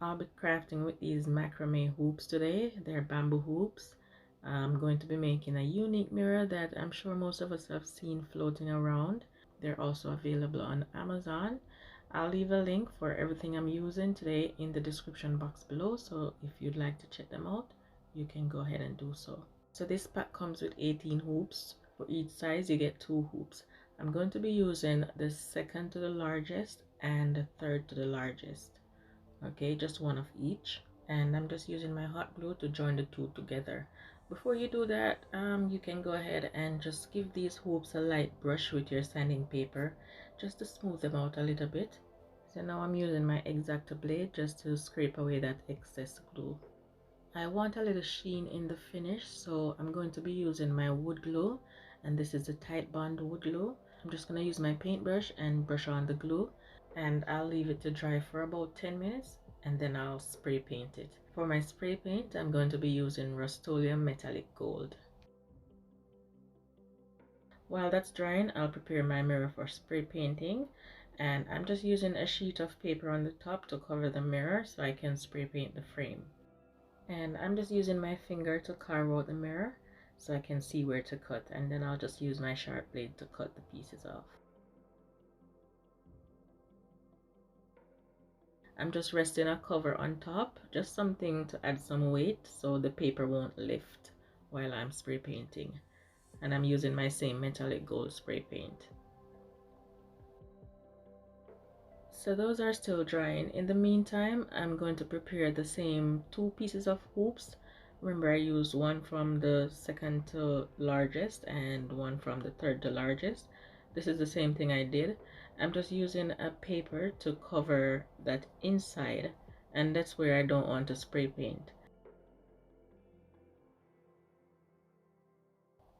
I'll be crafting with these macrame hoops today. They're bamboo hoops. I'm going to be making a unique mirror that I'm sure most of us have seen floating around. They're also available on Amazon. I'll leave a link for everything I'm using today in the description box below, so if you'd like to check them out, you can go ahead and do so. So this pack comes with 18 hoops. For each size you get 2 hoops. I'm going to be using the second to the largest and the third to the largest. Okay, just one of each, and I'm just using my hot glue to join the two together. Before you do that, you can go ahead and just give these hoops a light brush with your sanding paper just to smooth them out a little bit. So now I'm using my X-Acto blade just to scrape away that excess glue. I want a little sheen in the finish, so I'm going to be using my wood glue, and this is the Tight Bond wood glue. I'm just going to use my paintbrush and brush on the glue, and I'll leave it to dry for about 10 minutes, and then I'll spray paint it. For my spray paint, I'm going to be using Rust-Oleum Metallic Gold. While that's drying, I'll prepare my mirror for spray painting, and I'm just using a sheet of paper on the top to cover the mirror so I can spray paint the frame. And I'm just using my finger to carve out the mirror so I can see where to cut, and then I'll just use my sharp blade to cut the pieces off. I'm just resting a cover on top, just something to add some weight so the paper won't lift while I'm spray painting. And I'm using my same metallic gold spray paint. So those are still drying. In the meantime, I'm going to prepare the same 2 pieces of hoops. Remember, I used one from the second to largest and one from the third to largest. This is the same thing I did. I'm just using a paper to cover that inside, and that's where I don't want to spray paint.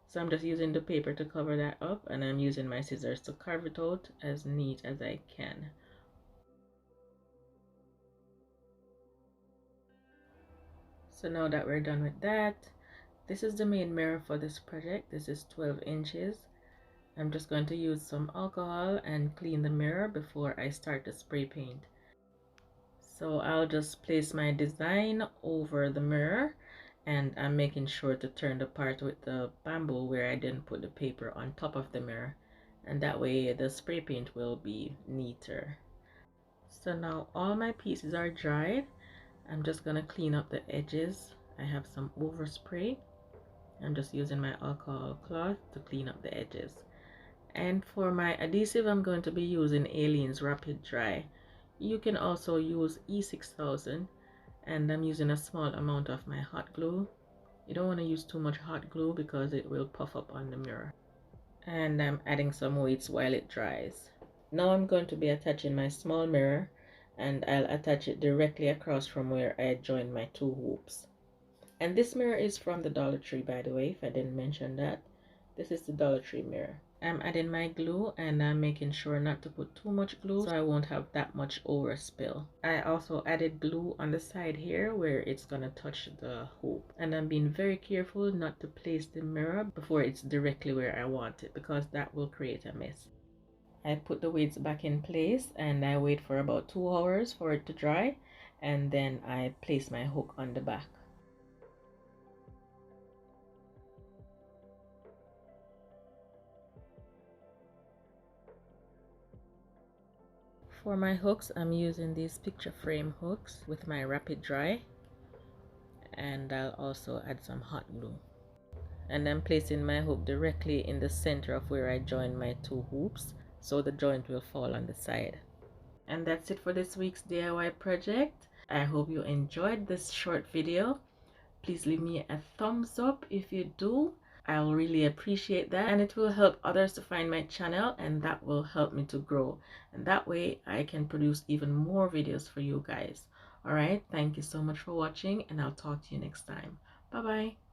So I'm just using the paper to cover that up, and I'm using my scissors to carve it out as neat as I can. So now that we're done with that, this is the main mirror for this project. This is 12 inches. I'm just going to use some alcohol and clean the mirror before I start the spray paint. So I'll just place my design over the mirror, and I'm making sure to turn the part with the bamboo where I didn't put the paper on top of the mirror, and that way the spray paint will be neater. So now all my pieces are dried. I'm just gonna clean up the edges. I have some overspray. I'm just using my alcohol cloth to clean up the edges. And for my adhesive, I'm going to be using Aleene's Rapid Dry. You can also use E6000, and I'm using a small amount of my hot glue. You don't want to use too much hot glue because it will puff up on the mirror. And I'm adding some weights while it dries. Now I'm going to be attaching my small mirror, and I'll attach it directly across from where I joined my 2 hoops. And this mirror is from the Dollar Tree, by the way, if I didn't mention that. This is the Dollar Tree mirror. I'm adding my glue, and I'm making sure not to put too much glue so I won't have that much overspill. I also added glue on the side here where it's gonna touch the hoop. And I'm being very careful not to place the mirror before it's directly where I want it, because that will create a mess. I put the weights back in place, and I wait for about 2 hours for it to dry, and then I place my hook on the back. For my hooks, I'm using these picture frame hooks with my Rapid Dry, and I'll also add some hot glue. And I'm placing my hook directly in the center of where I joined my 2 hoops, so the joint will fall on the side. And that's it for this week's DIY project. I hope you enjoyed this short video. Please leave me a thumbs up if you do. I'll really appreciate that, and it will help others to find my channel, and that will help me to grow, and that way I can produce even more videos for you guys. All right, thank you so much for watching, and I'll talk to you next time. Bye bye.